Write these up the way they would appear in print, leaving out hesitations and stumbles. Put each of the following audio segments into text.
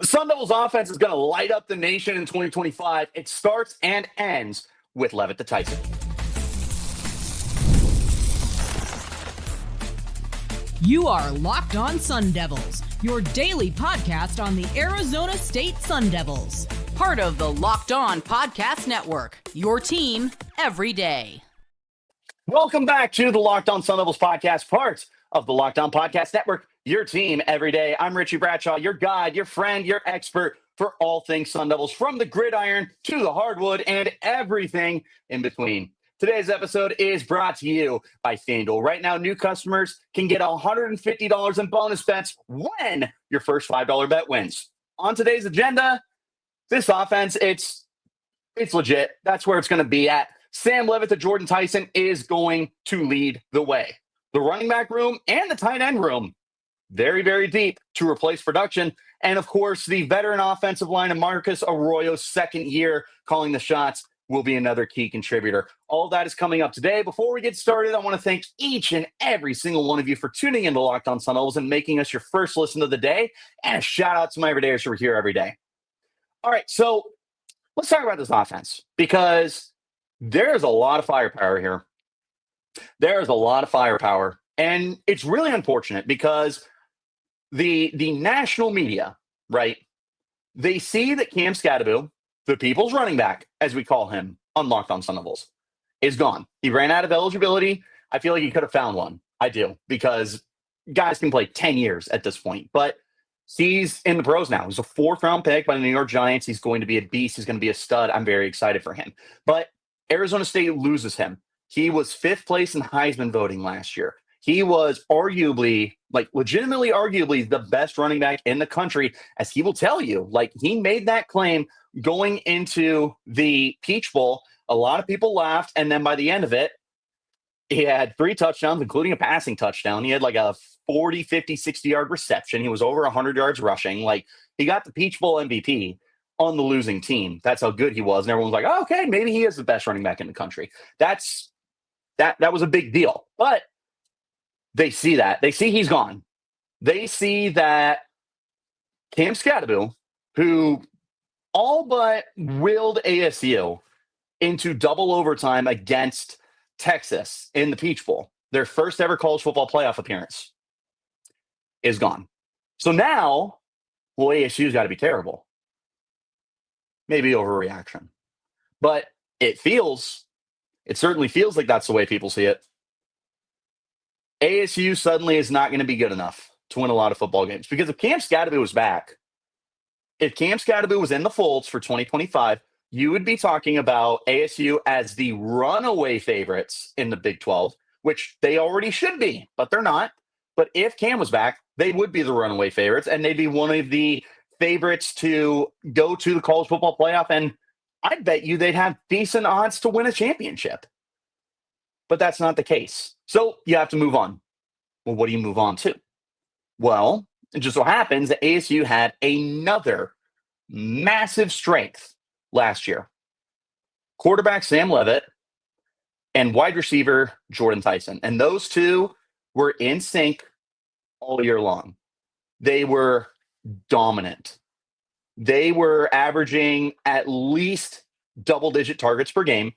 The Sun Devils offense is going to light up the nation in 2025. It starts and ends with Leavitt-Tyson. You are Locked On Sun Devils, your daily podcast on the Arizona State Sun Devils. Part of the Locked On Podcast Network, your team every day. Welcome back to the Locked On Sun Devils podcast, part of the Locked On Podcast Network, your team every day. I'm Richie Bradshaw, your guide, your friend, your expert for all things Sun Devils, from the gridiron to the hardwood and everything in between. Today's episode is brought to you by FanDuel. Right now, new customers can get $150 in bonus bets when your first $5 bet wins. On today's agenda, this offense, it's legit. That's where it's going to be at. Sam Leavitt-Jordyn Tyson is going to lead the way. The running back room and the tight end room, very, very deep to replace production. And of course, the veteran offensive line of Marcus Arroyo's second year calling the shots will be another key contributor. All that is coming up today. Before we get started, I want to thank each and every single one of you for tuning into Locked On Sun Devils and making us your first listen of the day. And a shout out to my everydayers who are here every day. All right, so let's talk about this offense, because there's a lot of firepower here. There's a lot of firepower. And it's really unfortunate because the national media, right, they see that Cam Skattebo, the people's running back, as we call him on Locked On Sun Devils, is gone. He ran out of eligibility. I feel like he could have found one. I do, because guys can play 10 years at this point. But he's in the pros now. He's a fourth-round pick by the New York Giants. He's going to be a beast. He's going to be a stud. I'm very excited for him. But Arizona State loses him. He was fifth place in Heisman voting last year. He was arguably, legitimately arguably, the best running back in the country, as he will tell you. He made that claim going into the Peach Bowl. A lot of people laughed, and then by the end of it, he had 3 touchdowns, including a passing touchdown. He had a 40, 50, 60-yard reception. He was over 100 yards rushing. He got the Peach Bowl MVP on the losing team. That's how good he was. And everyone's like, oh, okay, maybe he is the best running back in the country. That was a big deal. But they see that. They see he's gone. They see that Cam Skattebo, who all but willed ASU into double overtime against Texas in the Peach Bowl, their first ever college football playoff appearance, is gone. So now, ASU's got to be terrible. Maybe overreaction. But it certainly feels like that's the way people see it. ASU suddenly is not going to be good enough to win a lot of football games. Because if Cam Skattebo was back, if Cam Skattebo was in the folds for 2025, you would be talking about ASU as the runaway favorites in the Big 12, which they already should be, but they're not. But if Cam was back, they would be the runaway favorites, and they'd be one of the favorites to go to the college football playoff, and I bet you they'd have decent odds to win a championship. But that's not the case. So you have to move on. Well, what do you move on to? Well, it just so happens that ASU had another massive strength last year. Quarterback Sam Leavitt and wide receiver Jordyn Tyson. And those two were in sync all year long. They were dominant. They were averaging at least double-digit targets per game.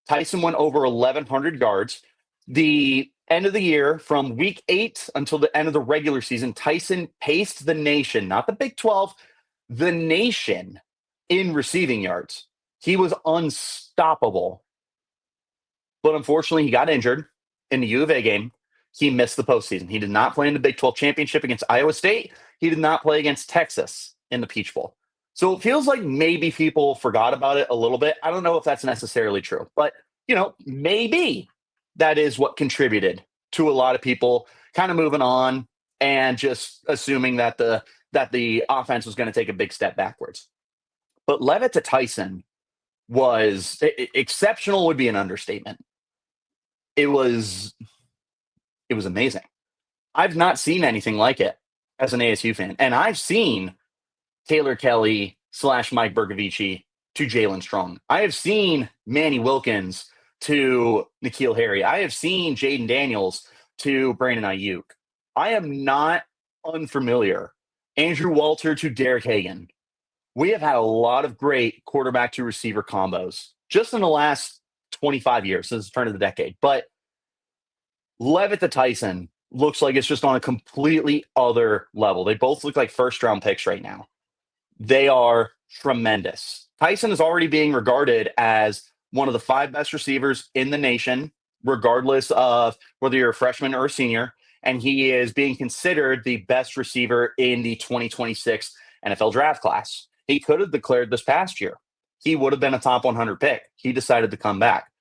Tyson went over 1,100 yards. The end of the year, from week 8 until the end of the regular season, Tyson paced the nation, not the Big 12, the nation in receiving yards. He was unstoppable. But unfortunately, he got injured in the U of A game. He missed the postseason. He did not play in the Big 12 championship against Iowa State. He did not play against Texas in the Peach Bowl. So it feels like maybe people forgot about it a little bit. I don't know if that's necessarily true, but maybe that is what contributed to a lot of people kind of moving on and just assuming that the offense was going to take a big step backwards. But Leavitt to Tyson was exceptional, would be an understatement. It was amazing. I've not seen anything like it as an ASU fan. And I've seen Taylor Kelly / Mike Bergovici to Jalen Strong. I have seen Manny Wilkins to N'Keal Harry. I have seen Jaden Daniels to Brandon Ayuk. I am not unfamiliar Andrew Walter to Derek Hagan. We have had a lot of great quarterback to receiver combos just in the last 25 years since the turn of the decade. But Leavitt-Tyson looks like it's just on a completely other level. They both look like first-round picks right now. They are tremendous. Tyson is already being regarded as one of the 5 best receivers in the nation, regardless of whether you're a freshman or a senior. And he is being considered the best receiver in the 2026 NFL draft class. He could have declared this past year. He would have been a top 100 pick. He decided to come back.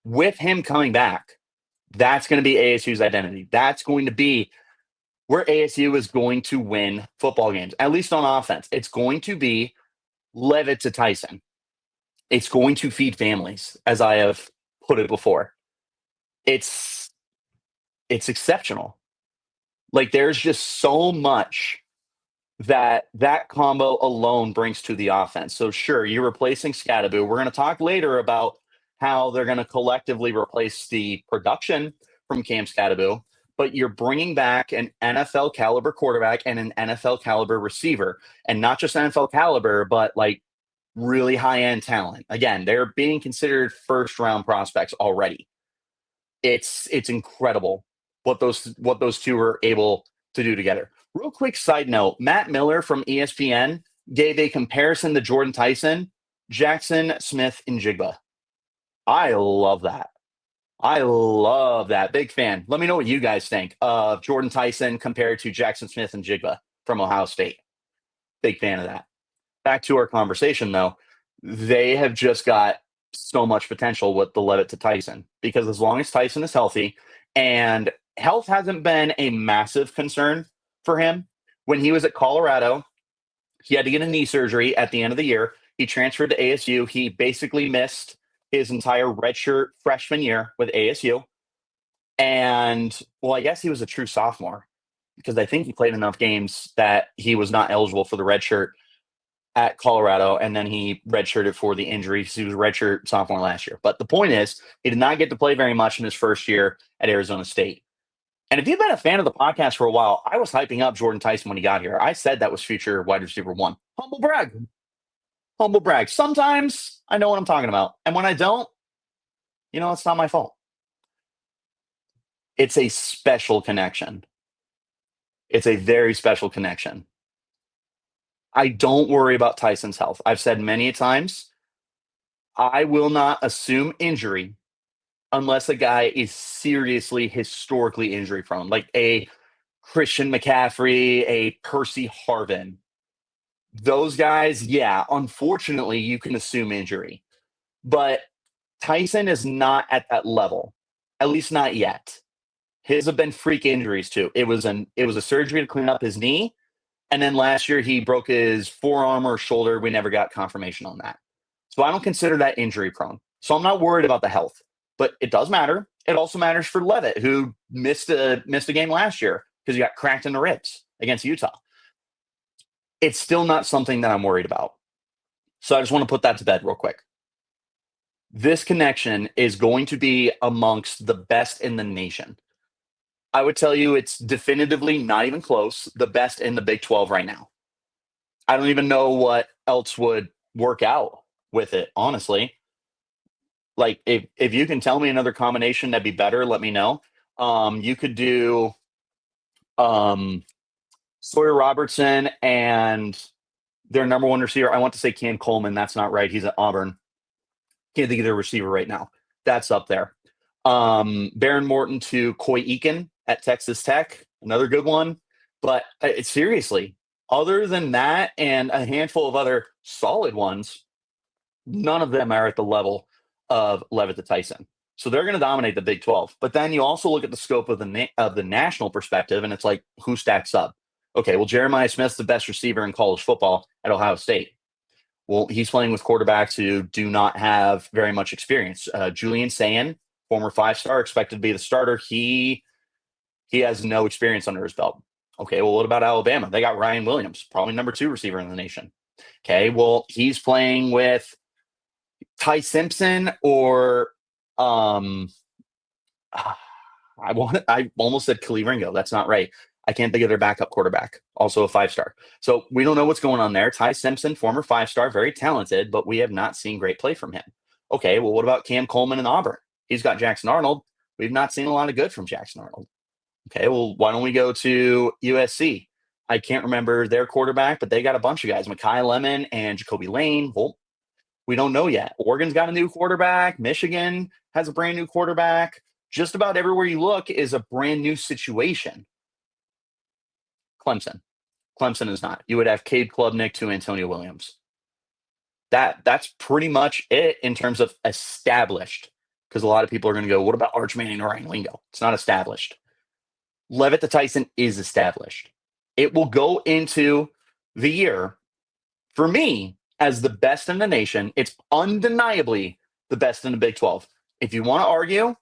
With him coming back, that's going to be ASU's identity. That's going to be where ASU is going to win football games, at least on offense. It's going to be Levitt to Tyson. It's going to feed families, as I have put it before. It's exceptional. Like, there's just so much that combo alone brings to the offense. So sure, you're replacing Skattebo. We're going to talk later about how they're going to collectively replace the production from Cam Skattebo, but you're bringing back an NFL caliber quarterback and an NFL caliber receiver, and not just NFL caliber, but like really high end talent. Again, they're being considered first round prospects already. It's incredible what those two are able to do together. Real quick side note, Matt Miller from ESPN gave a comparison to Jordyn Tyson, Jackson Smith-Njigba. I love that. I love that. Big fan. Let me know what you guys think of Jordyn Tyson compared to Jackson Smith-Njigba from Ohio State. Big fan of that. Back to our conversation, though. They have just got so much potential with the Levitt to Tyson, because as long as Tyson is healthy, and health hasn't been a massive concern for him. When he was at Colorado, he had to get a knee surgery at the end of the year. He transferred to ASU. He basically missed his entire redshirt freshman year with ASU. And, well, I guess he was a true sophomore, because I think he played enough games that he was not eligible for the redshirt at Colorado, and then he redshirted for the injury because he was a redshirt sophomore last year. But the point is, he did not get to play very much in his first year at Arizona State. And if you've been a fan of the podcast for a while, I was hyping up Jordyn Tyson when he got here. I said that was future wide receiver 1. Humble brag. Humble brag. Sometimes I know what I'm talking about. And when I don't, it's not my fault. It's a special connection. It's a very special connection. I don't worry about Tyson's health. I've said many times, I will not assume injury unless a guy is seriously historically injury prone, like a Christian McCaffrey, a Percy Harvin. Those guys, yeah, unfortunately, you can assume injury. But Tyson is not at that level, at least not yet. His have been freak injuries too. It was a surgery to clean up his knee, and then last year he broke his forearm or shoulder. We never got confirmation on that. So I don't consider that injury prone. So I'm not worried about the health. But it does matter. It also matters for Levitt, who missed a game last year because he got cracked in the ribs against Utah. It's still not something that I'm worried about. So I just want to put that to bed real quick. This connection is going to be amongst the best in the nation. I would tell you it's definitively, not even close, the best in the Big 12 right now. I don't even know what else would work out with it, honestly. Like, if you can tell me another combination that'd be better, let me know. You could do Sawyer Robertson and their number 1 receiver. I want to say Cam Coleman. That's not right. He's at Auburn. Can't think of their receiver right now. That's up there. Baron Morton to Coy Eakin at Texas Tech. Another good one. But seriously, other than that and a handful of other solid ones, none of them are at the level of Levitt to Tyson. So they're going to dominate the Big 12. But then you also look at the scope of the national perspective, and it's like, who stacks up? Okay, well, Jeremiah Smith's the best receiver in college football at Ohio State. Well, he's playing with quarterbacks who do not have very much experience. Julian Sayin, former 5-star, expected to be the starter. He has no experience under his belt. Okay, well, what about Alabama? They got Ryan Williams, probably number 2 receiver in the nation. Okay, well, he's playing with Ty Simpson or I almost said Kali Ringo. That's not right. I can't think of their backup quarterback, also a 5-star. So we don't know what's going on there. Ty Simpson, former 5-star, very talented, but we have not seen great play from him. Okay, well, what about Cam Coleman in Auburn? He's got Jackson Arnold. We've not seen a lot of good from Jackson Arnold. Okay, well, why don't we go to USC? I can't remember their quarterback, but they got a bunch of guys, Mekhi Lemon and Jacoby Lane. Well, we don't know yet. Oregon's got a new quarterback. Michigan has a brand new quarterback. Just about everywhere you look is a brand new situation. Clemson is not. You would have Cade Klubnik to Antonio Williams. That's pretty much it in terms of established. Because a lot of people are going to go, what about Arch Manning or Ryan Wingo? It's not established. Leavitt-Tyson is established. It will go into the year, for me, as the best in the nation. It's undeniably the best in the Big 12. If you want to argue,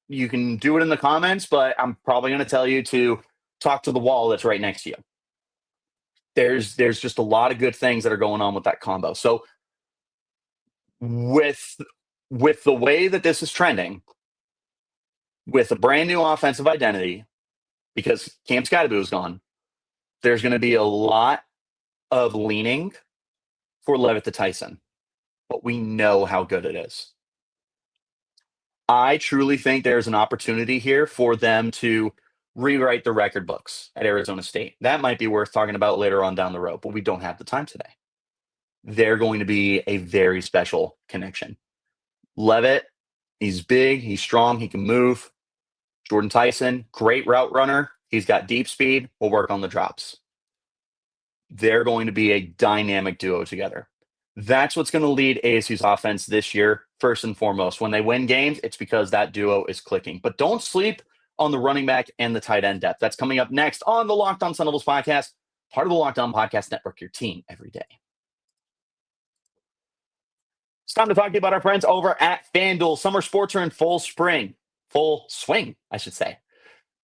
you can do it in the comments, but I'm probably going to tell you to talk to the wall that's right next to you. There's just a lot of good things that are going on with that combo. So with the way that this is trending, with a brand new offensive identity, because Cam Skattebo is gone, there's going to be a lot of leaning for Leavitt-Tyson, but we know how good it is. I truly think there's an opportunity here for them to rewrite the record books at Arizona State. That might be worth talking about later on down the road, but we don't have the time today. They're going to be a very special connection. Levitt, he's big, he's strong, he can move. Jordyn Tyson, great route runner. He's got deep speed. We'll work on the drops. They're going to be a dynamic duo together. That's what's going to lead ASU's offense this year, first and foremost. When they win games, it's because that duo is clicking. But don't sleep on the running back and the tight end depth. That's coming up next on the Locked On Sun Devils podcast, part of the Locked On Podcast Network, your team every day. It's time to talk to you about our friends over at FanDuel. Summer sports are in full swing, I should say.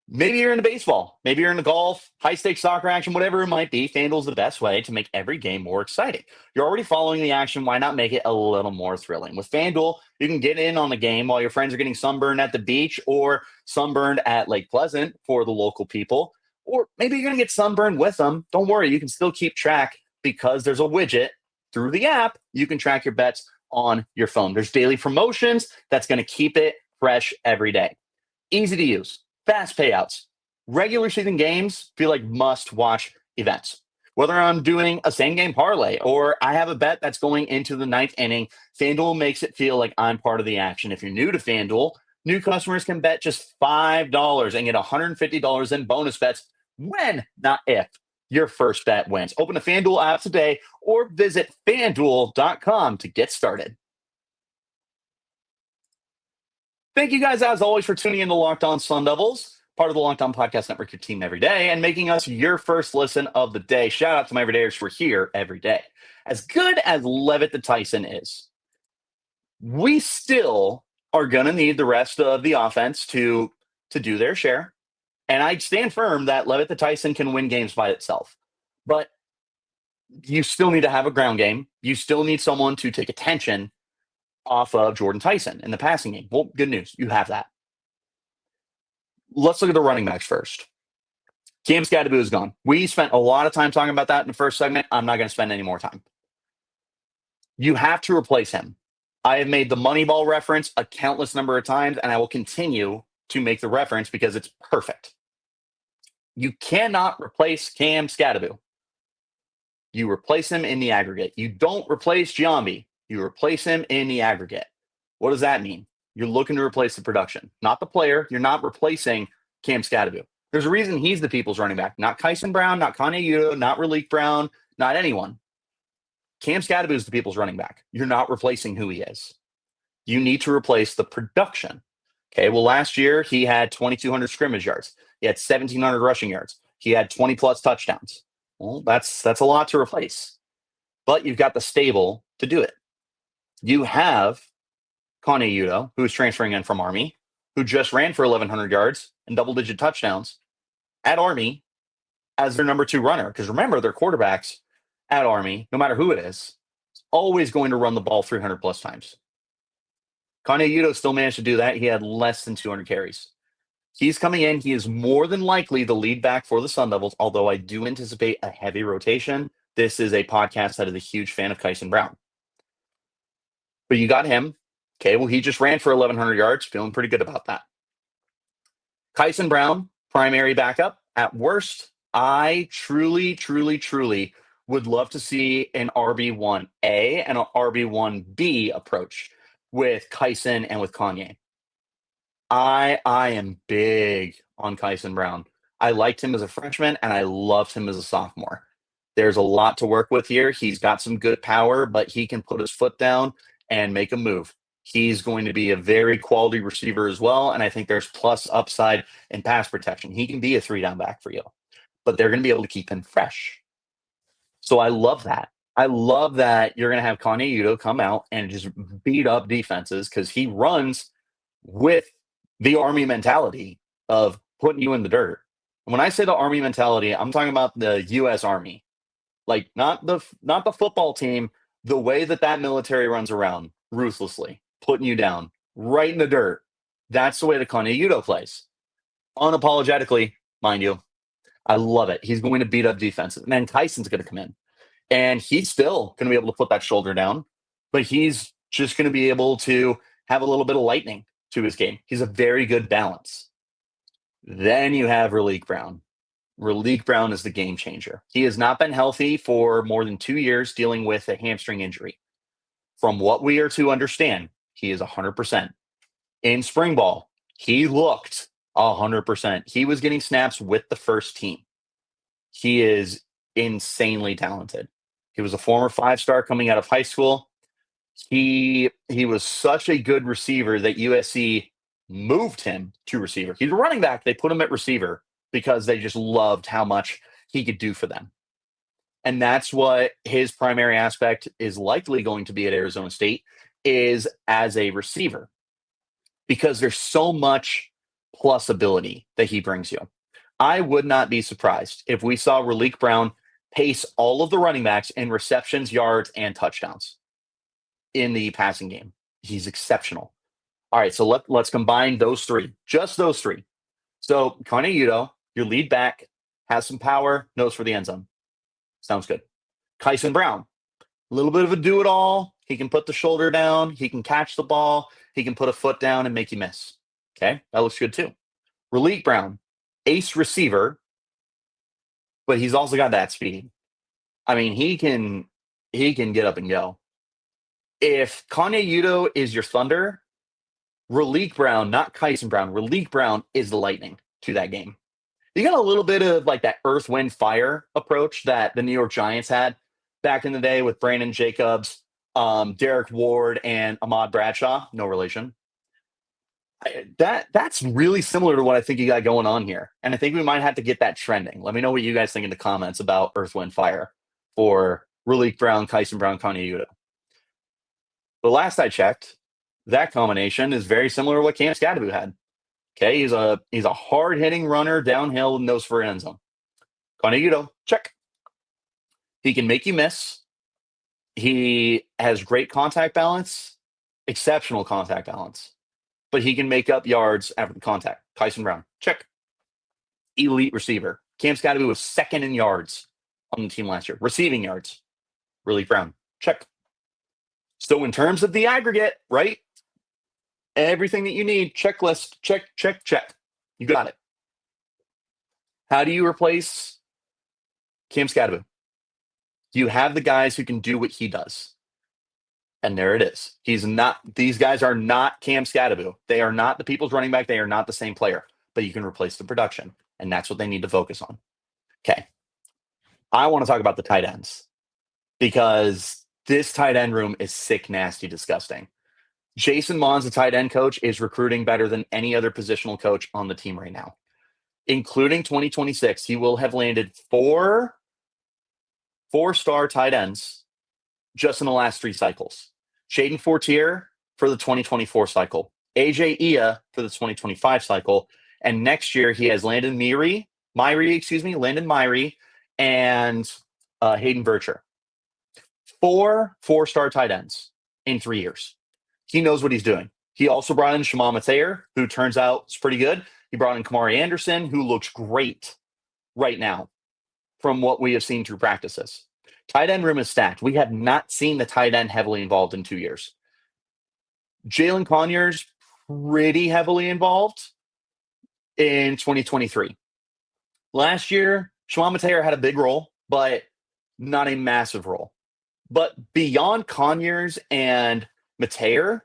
Maybe you're into baseball. Maybe you're into golf, high-stakes soccer action, whatever it might be. FanDuel's the best way to make every game more exciting. You're already following the action. Why not make it a little more thrilling? With FanDuel, you can get in on the game while your friends are getting sunburned at the beach or sunburned at Lake Pleasant for the local people. Or maybe you're going to get sunburned with them. Don't worry. You can still keep track because there's a widget through the app. You can track your bets on your phone. There's daily promotions that's going to keep it fresh every day. Easy to use. Fast payouts. Regular season games feel like must-watch events. Whether I'm doing a same-game parlay or I have a bet that's going into the 9th inning, FanDuel makes it feel like I'm part of the action. If you're new to FanDuel, new customers can bet just $5 and get $150 in bonus bets when, not if, your first bet wins. Open the FanDuel app today or visit FanDuel.com to get started. Thank you guys, as always, for tuning in to Locked On Sun Devils, part of the Locked On Podcast Network, your team every day, and making us your first listen of the day. Shout out to my everydayers for here every day. As good as Leavitt-Tyson is, we still are going to need the rest of the offense to do their share. And I stand firm that Leavitt-Tyson can win games by itself. But you still need to have a ground game. You still need someone to take attention off of Jordyn Tyson in the passing game. Well, good news. You have that. Let's look at the running backs first. Cam Skattebo is gone. We spent a lot of time talking about that in the first segment. I'm not going to spend any more time. You have to replace him. I have made the Moneyball reference a countless number of times, and I will continue to make the reference because it's perfect. You cannot replace Cam Skattebo. You replace him in the aggregate. You don't replace Giambi. You replace him in the aggregate. What does that mean? You're looking to replace the production, not the player. You're not replacing Cam Skattebo. There's a reason he's the people's running back, not Kyson Brown, not Kanye Udoh, not Raleek Brown, not anyone. Cam Skattebo is the people's running back. You're not replacing who he is. You need to replace the production. Okay, well, last year he had 2,200 scrimmage yards. He had 1,700 rushing yards. He had 20-plus touchdowns. Well, that's a lot to replace. But you've got the stable to do it. You have Kanye Udoh, who's transferring in from Army, who just ran for 1,100 yards and double-digit touchdowns at Army as their number 2 runner. Because remember, their quarterbacks at Army, no matter who it is always going to run the ball 300-plus times. Kanye Udoh still managed to do that. He had less than 200 carries. He's coming in. He is more than likely the lead back for the Sun Devils, although I do anticipate a heavy rotation. This is a podcast that is a huge fan of Kyson Brown. But you got him. Okay, well, he just ran for 1,100 yards. Feeling pretty good about that. Kyson Brown, primary backup. At worst, I truly would love to see an RB1A and an RB1B approach with Kyson and with Kanye. I am big on Kyson Brown. I liked him as a freshman, and I loved him as a sophomore. There's a lot to work with here. He's got some good power, but he can put his foot down and make a move. He's going to be a very quality receiver as well, and I think there's plus upside in pass protection. He can be a 3-down back for you, but they're going to be able to keep him fresh. So I love that. I love that you're going to have Kanye Udoh come out and just beat up defenses because he runs with the Army mentality of putting you in the dirt. And when I say the Army mentality, I'm talking about the U.S. Army, like not the football team. The way that military runs around ruthlessly, putting you down right in the dirt. That's the way that Kanye Udoh plays, unapologetically, mind you. I love it. He's going to beat up defenses, and then Tyson's going to come in, and he's still going to be able to put that shoulder down, but he's just going to be able to have a little bit of lightning to his game. He's a very good balance. Then you have Raleek Brown. Raleek Brown is the game changer. He has not been healthy for more than 2 years, dealing with a hamstring injury. From what we are to understand, he is 100%. In spring ball, he looked 100%. He was getting snaps with the first team. He is insanely talented. He was a former 5-star coming out of high school. He was such a good receiver that USC moved him to receiver. He's a running back. They put him at receiver because they just loved how much he could do for them. And that's what his primary aspect is likely going to be at Arizona State, is as a receiver, because there's so much plus ability that he brings you. I would not be surprised if we saw Raleek Brown pace all of the running backs in receptions, yards, and touchdowns in the passing game. He's exceptional. All right, so let's combine those three, just those three. So Kanye Udoh, your lead back, has some power, knows for the end zone. Sounds good. Kyson Brown, a little bit of a do-it-all. He can put the shoulder down. He can catch the ball. He can put a foot down and make you miss. Okay, that looks good too. Raleek Brown, ace receiver, but he's also got that speed. I mean, he can get up and go. If Kanye Udoh is your thunder, Raleek Brown, not Kyson Brown, Raleek Brown is the lightning to that game. You got a little bit of like that earth, wind, fire approach that the New York Giants had back in the day with Brandon Jacobs, Derek Ward, and Ahmad Bradshaw. No relation. That's really similar to what I think you got going on here. And I think we might have to get that trending. Let me know what you guys think in the comments about earth, wind, fire for Raleek Brown, Kyson Brown, Kanye Udoh. But last I checked, that combination is very similar to what Cam Skattebo had. Okay, he's a hard-hitting runner downhill and nose for end zone. Kanye Udoh, check. He can make you miss. He has great contact balance, exceptional contact balance, but he can make up yards after the contact. Kyson Brown, check. Elite receiver. Cam Skattebo was second in yards on the team last year. Receiving yards. Raleek Brown, check. So in terms of the aggregate, right? Everything that you need, checklist, check. You got it. How do you replace Cam Skattebo? You have the guys who can do what he does. And there it is. These guys are not Cam Skattebo. They are not the people's running back. They are not the same player, but you can replace the production. And that's what they need to focus on. Okay. I want to talk about the tight ends because this tight end room is sick, nasty, disgusting. Jason Mons, the tight end coach, is recruiting better than any other positional coach on the team right now. Including 2026, he will have landed four-star tight ends just in the last 3 cycles. Shaden Fortier for the 2024 cycle, AJ Ia for the 2025 cycle, and next year he has Landon Myrie, and Hayden Vercher. 4-star tight ends in 3 years. He knows what he's doing. He also brought in Shema Mateer, who turns out is pretty good. He brought in Kamari Anderson, who looks great right now from what we have seen through practices. Tight end room is stacked. We have not seen the tight end heavily involved in 2 years. Jalen Conyers pretty heavily involved in 2023. Last year, Shimon Mateer had a big role, but not a massive role. But beyond Conyers and Mateer,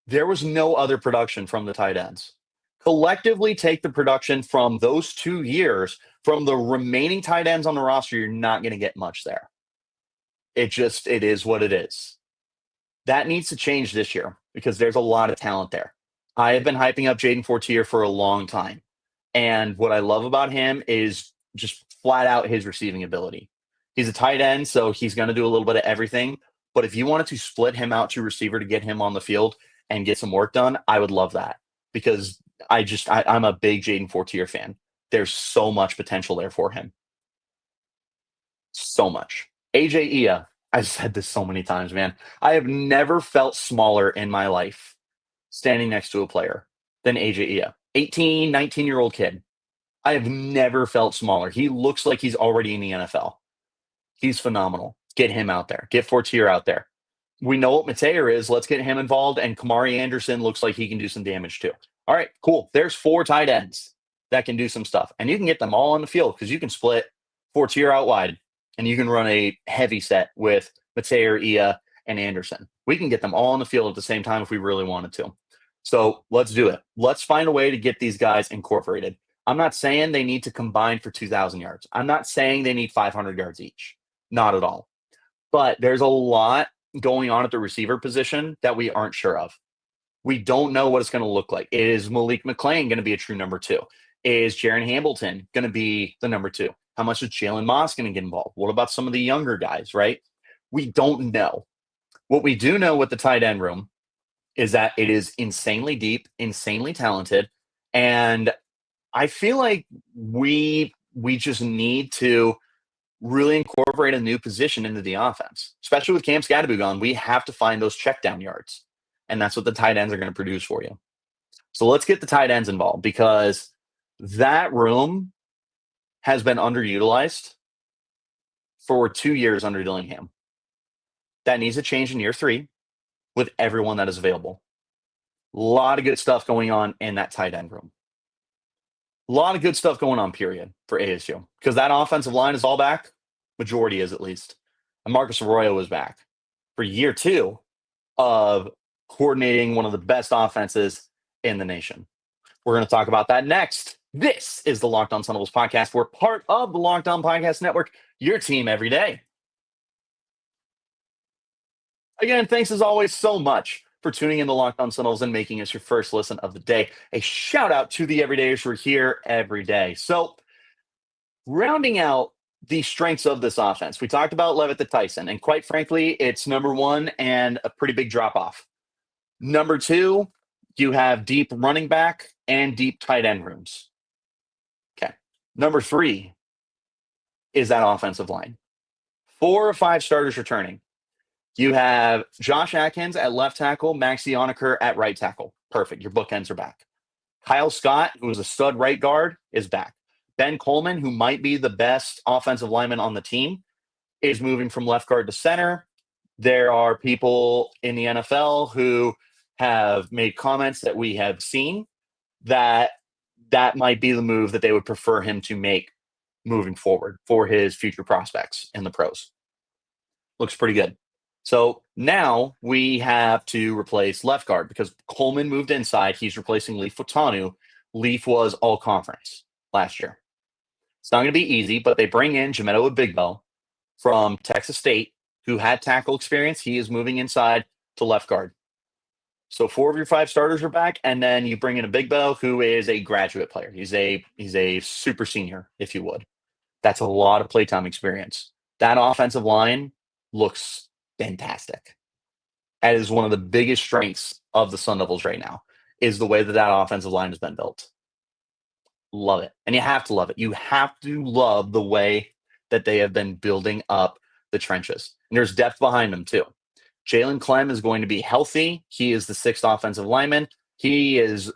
there was no other production from the tight ends. Collectively take the production from those 2 years, from the remaining tight ends on the roster, you're not going to get much there. It is what it is. That needs to change this year because there's a lot of talent there. I have been hyping up Jaden Fortier for a long time. And what I love about him is just flat out his receiving ability. He's a tight end, so he's going to do a little bit of everything. But if you wanted to split him out to receiver to get him on the field and get some work done, I would love that because I'm a big Jaden Fortier fan. There's so much potential there for him. So much. AJ Ia, I've said this so many times, man. I have never felt smaller in my life standing next to a player than AJ Ia. 18, 19-year-old kid. I have never felt smaller. He looks like he's already in the NFL. He's phenomenal. Get him out there. Get Fortier out there. We know what Mateer is. Let's get him involved. And Kamari Anderson looks like he can do some damage too. All right, cool. There's 4 tight ends that can do some stuff. And you can get them all on the field because you can split Fortier out wide and you can run a heavy set with Mateer, Ia, and Anderson. We can get them all on the field at the same time if we really wanted to. So let's do it. Let's find a way to get these guys incorporated. I'm not saying they need to combine for 2,000 yards. I'm not saying they need 500 yards each. Not at all. But there's a lot going on at the receiver position that we aren't sure of. We don't know what it's going to look like. Is Malik McClain going to be a true number 2? Is Jaron Hamilton going to be the number 2? How much is Jalen Moss going to get involved? What about some of the younger guys, right? We don't know. What we do know with the tight end room is that it is insanely deep, insanely talented, and I feel like we just need to really incorporate a new position into the offense, especially with Cam Skattebo gone. We have to find those check down yards, and that's what the tight ends are going to produce for you. So let's get the tight ends involved because that room has been underutilized for 2 years under Dillingham. That needs to change in year 3 with everyone that is available. A lot of good stuff going on in that tight end room. A lot of good stuff going on, period, for ASU. Because that offensive line is all back. Majority is, at least. And Marcus Arroyo is back for year 2 of coordinating one of the best offenses in the nation. We're going to talk about that next. This is the Locked On Sun Devils podcast. We're part of the Locked On Podcast Network, your team every day. Again, thanks as always so much for tuning in to Locked On Sun Devils and making us your first listen of the day. A shout out to the everydayers who are here every day. So, rounding out the strengths of this offense, we talked about Leavitt-Tyson, and quite frankly, it's number 1 and a pretty big drop off. Number 2, you have deep running back and deep tight end rooms. Okay. Number 3 is that offensive line. 4 or 5 starters returning. You have Josh Atkins at left tackle, Maxi Onaker at right tackle. Perfect. Your bookends are back. Kyle Scott, who was a stud right guard, is back. Ben Coleman, who might be the best offensive lineman on the team, is moving from left guard to center. There are people in the NFL who have made comments that we have seen that might be the move that they would prefer him to make moving forward for his future prospects in the pros. Looks pretty good. So now we have to replace left guard because Coleman moved inside. He's replacing Leaf Watanu. Leaf was all conference last year. It's not going to be easy, but they bring in Jamedo Bigbo from Texas State, who had tackle experience. He is moving inside to left guard. So 4 of your 5 starters are back, and then you bring in a Bigbo who is a graduate player. He's a super senior, if you would. That's a lot of playtime experience. That offensive line looks fantastic. That is one of the biggest strengths of the Sun Devils right now, is the way that offensive line has been built. Love it. And you have to love it. You have to love the way that they have been building up the trenches. And there's depth behind them too. Jalen Clem is going to be healthy. He is the 6th offensive lineman. He is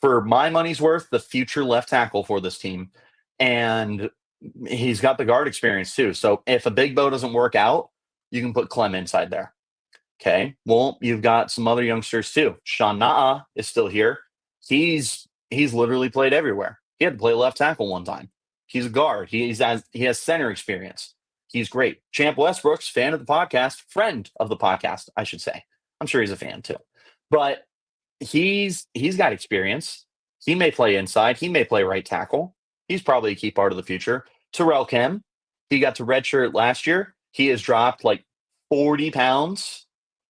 for my money's worth, the future left tackle for this team. And he's got the guard experience too. So if a Big Bo doesn't work out, you can put Clem inside there. Okay. Well, you've got some other youngsters too. Sean Naa is still here. He's literally played everywhere. He had to play left tackle one time. He's a guard. He has center experience. He's great. Champ Westbrook's fan of the podcast, friend of the podcast, I should say. I'm sure he's a fan too. But he's got experience. He may play inside. He may play right tackle. He's probably a key part of the future. Terrell Kim, he got to redshirt last year. He has dropped like 40 pounds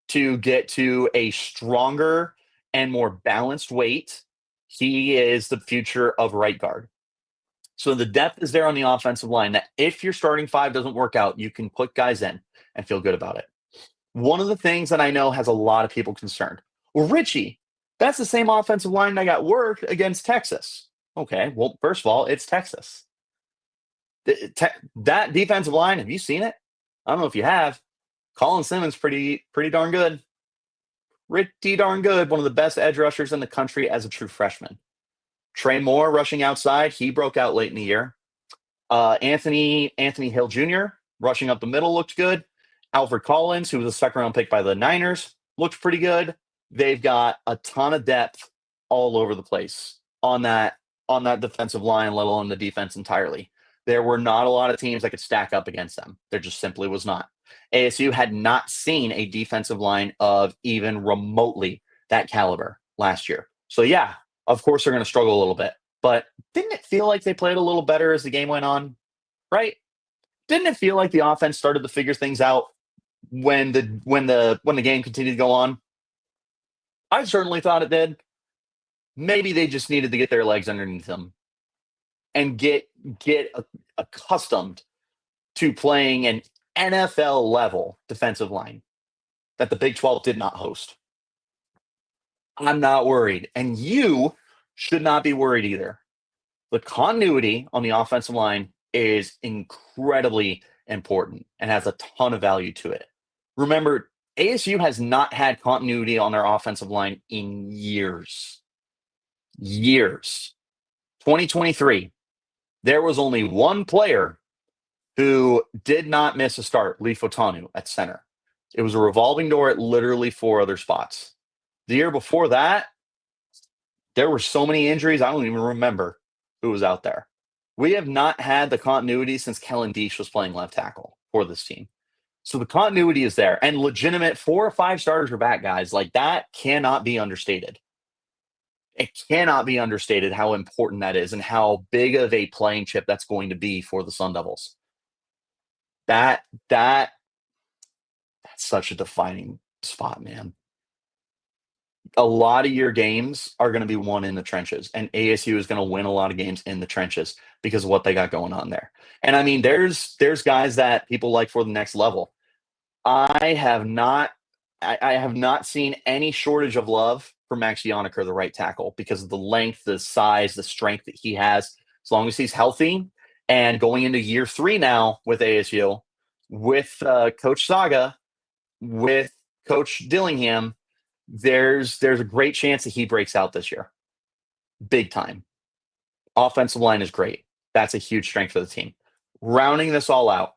to get to a stronger and more balanced weight. He is the future of right guard. So the depth is there on the offensive line that if your starting five doesn't work out, you can put guys in and feel good about it. One of the things that I know has a lot of people concerned. Well, Richie, that's the same offensive line that got worked against Texas. Okay, well, first of all, it's Texas. That defensive line, have you seen it? I don't know if you have. Colin Simmons, pretty darn good. Pretty darn good. One of the best edge rushers in the country as a true freshman. Trey Moore rushing outside. He broke out late in the year. Anthony Hill Jr. rushing up the middle looked good. Alfred Collins, who was a second-round pick by the Niners, looked pretty good. They've got a ton of depth all over the place on that defensive line, let alone the defense entirely. There were not a lot of teams that could stack up against them. There just simply was not. ASU had not seen a defensive line of even remotely that caliber last year. So, yeah, of course they're going to struggle a little bit. But didn't it feel like they played a little better as the game went on? Right? Didn't it feel like the offense started to figure things out when the game continued to go on? I certainly thought it did. Maybe they just needed to get their legs underneath them and get accustomed to playing an NFL level defensive line that the Big 12 did not host. I'm not worried, and you should not be worried either. The continuity on the offensive line is incredibly important and has a ton of value to it. Remember, ASU has not had continuity on their offensive line in years. 2023, there was only one player who did not miss a start, Leaf Otanu at center. It was a revolving door at literally 4 other spots. The year before that, there were so many injuries, I don't even remember who was out there. We have not had the continuity since Kellen Deesh was playing left tackle for this team. So the continuity is there, and legitimate 4 or 5 starters are back, guys. Like, that cannot be understated. It cannot be understated how important that is and how big of a playing chip that's going to be for the Sun Devils. That's such a defining spot, man. A lot of your games are going to be won in the trenches, and ASU is going to win a lot of games in the trenches because of what they got going on there. And I mean, there's guys that people like for the next level. I have not seen any shortage of love for Max Yoniker, the right tackle, because of the length, the size, the strength that he has. As long as he's healthy and going into year 3 now with ASU, with Coach Saga, with Coach Dillingham, there's a great chance that he breaks out this year. Big time. Offensive line is great. That's a huge strength for the team. Rounding this all out,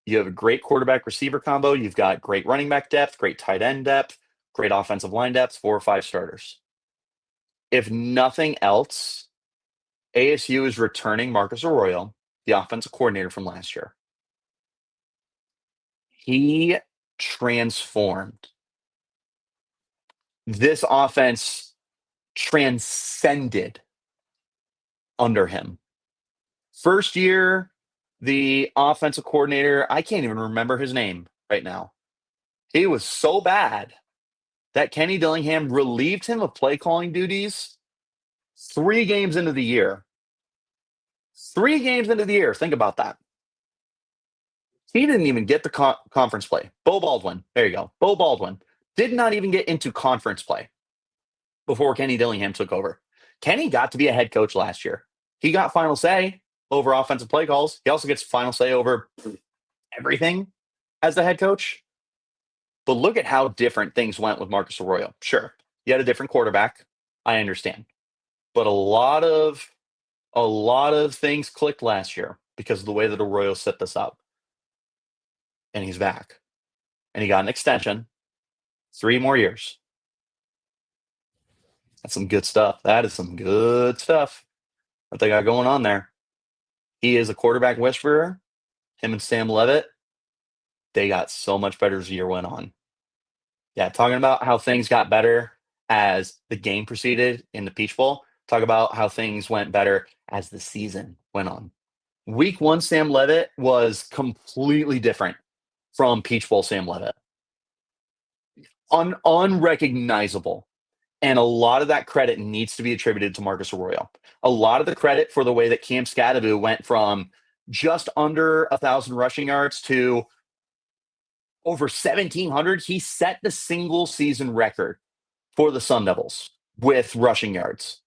you have a great quarterback receiver combo. You've got great running back depth, great tight end depth, great offensive line depth, 4 or 5 starters. If nothing else, ASU is returning Marcus Arroyo, the offensive coordinator from last year. He transformed. This offense transcended under him. First year, the offensive coordinator, I can't even remember his name right now. He was so bad that Kenny Dillingham relieved him of play calling duties 3 games into the year. 3 games into the year. Think about that. He didn't even get the conference play. Bo Baldwin. There you go. Bo Baldwin did not even get into conference play before Kenny Dillingham took over. Kenny got to be a head coach last year. He got final say over offensive play calls. He also gets final say over everything as the head coach. But look at how different things went with Marcus Arroyo. Sure, you had a different quarterback. I understand. But a lot of things clicked last year because of the way that Arroyo set this up. And he's back. And he got an extension, 3 more years. That's some good stuff. That is some good stuff that they got going on there. He is a quarterback whisperer. Him and Sam Levitt, they got so much better as the year went on. Yeah, talking about how things got better as the game proceeded in the Peach Bowl. Talk about how things went better as the season went on. Week 1 Sam Levitt was completely different from Peach Bowl Sam Levitt. Unrecognizable. And a lot of that credit needs to be attributed to Marcus Arroyo. A lot of the credit for the way that Cam Skattebo went from just under 1,000 rushing yards to over 1,700. He set the single season record for the Sun Devils with rushing yards.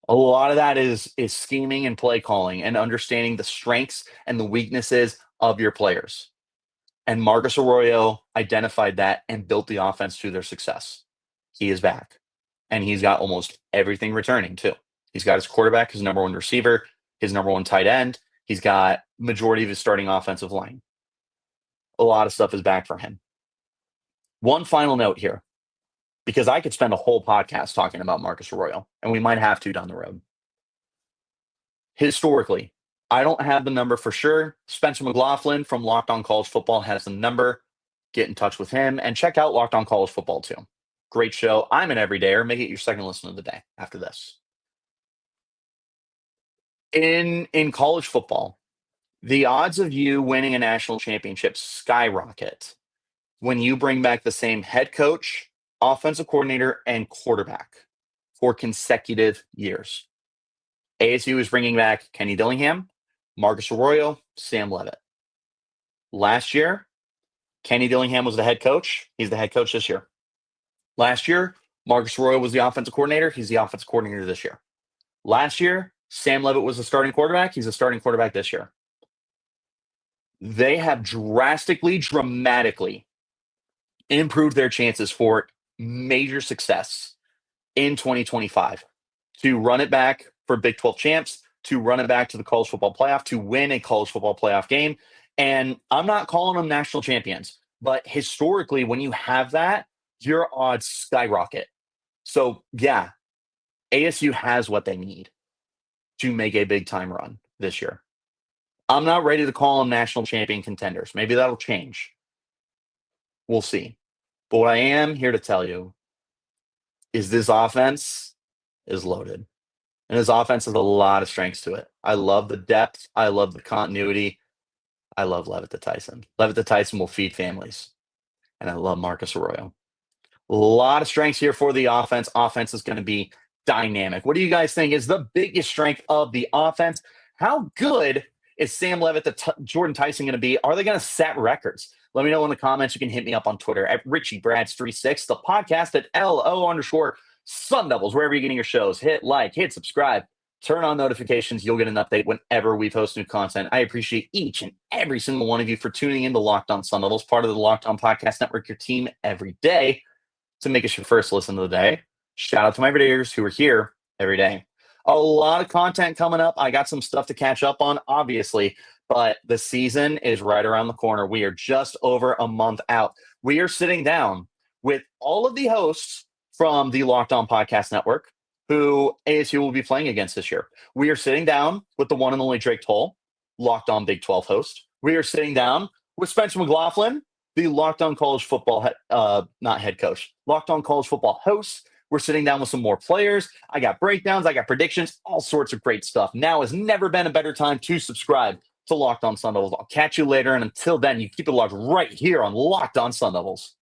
A lot of that is scheming and play calling and understanding the strengths and the weaknesses of your players. And Marcus Arroyo identified that and built the offense to their success. He is back. And he's got almost everything returning, too. He's got his quarterback, his number 1 receiver, his number 1 tight end. He's got majority of his starting offensive line. A lot of stuff is back for him. One final note here, because I could spend a whole podcast talking about Marcus Arroyo, and we might have to down the road. Historically, I don't have the number for sure. Spencer McLaughlin from Locked On College Football has the number. Get in touch with him and check out Locked On College Football too. Great show. I'm an everydayer. Make it your second listen of the day after this. In college football, the odds of you winning a national championship skyrocket when you bring back the same head coach, offensive coordinator, and quarterback for consecutive years. ASU is bringing back Kenny Dillingham, Marcus Arroyo, Sam Levitt. Last year, Kenny Dillingham was the head coach. He's the head coach this year. Last year, Marcus Arroyo was the offensive coordinator. He's the offensive coordinator this year. Last year, Sam Levitt was the starting quarterback. He's the starting quarterback this year. They have dramatically improved their chances for major success in 2025 to run it back for Big 12 champs, to run it back to the college football playoff, to win a college football playoff game. And I'm not calling them national champions, but historically, when you have that, your odds skyrocket. So, yeah, ASU has what they need to make a big-time run this year. I'm not ready to call them national champion contenders. Maybe that'll change. We'll see. But what I am here to tell you is this offense is loaded. And this offense has a lot of strengths to it. I love the depth. I love the continuity. I love Leavitt-Tyson. Leavitt-Tyson will feed families. And I love Marcus Arroyo. A lot of strengths here for the offense. Offense is going to be dynamic. What do you guys think is the biggest strength of the offense? How good is Sam Leavitt-Jordyn Tyson going to be? Are they going to set records? Let me know in the comments. You can hit me up on Twitter at Richie Brads36, the podcast at LO_Sun Devils, wherever you're getting your shows. Hit like, hit subscribe, turn on notifications. You'll get an update whenever we post new content. I appreciate each and every single one of you for tuning in to Locked On Sun Devils, part of the Locked On Podcast Network, your team every day. To make us your first listen of the day, shout out to my everydayers who are here every day. A lot of content coming up. I got some stuff to catch up on, obviously, but the season is right around the corner. We are just over a month out. We are sitting down with all of the hosts from the Locked On Podcast Network who ASU will be playing against this year. We are sitting down with the one and only Drake Toll, Locked On Big 12 host. We are sitting down with Spencer McLaughlin, the Locked On College Football, not head coach, Locked On College Football host. We're sitting down with some more players. I got breakdowns. I got predictions, all sorts of great stuff. Now has never been a better time to subscribe to Locked On Sun Devils. I'll catch you later. And until then, you keep it locked right here on Locked On Sun Devils.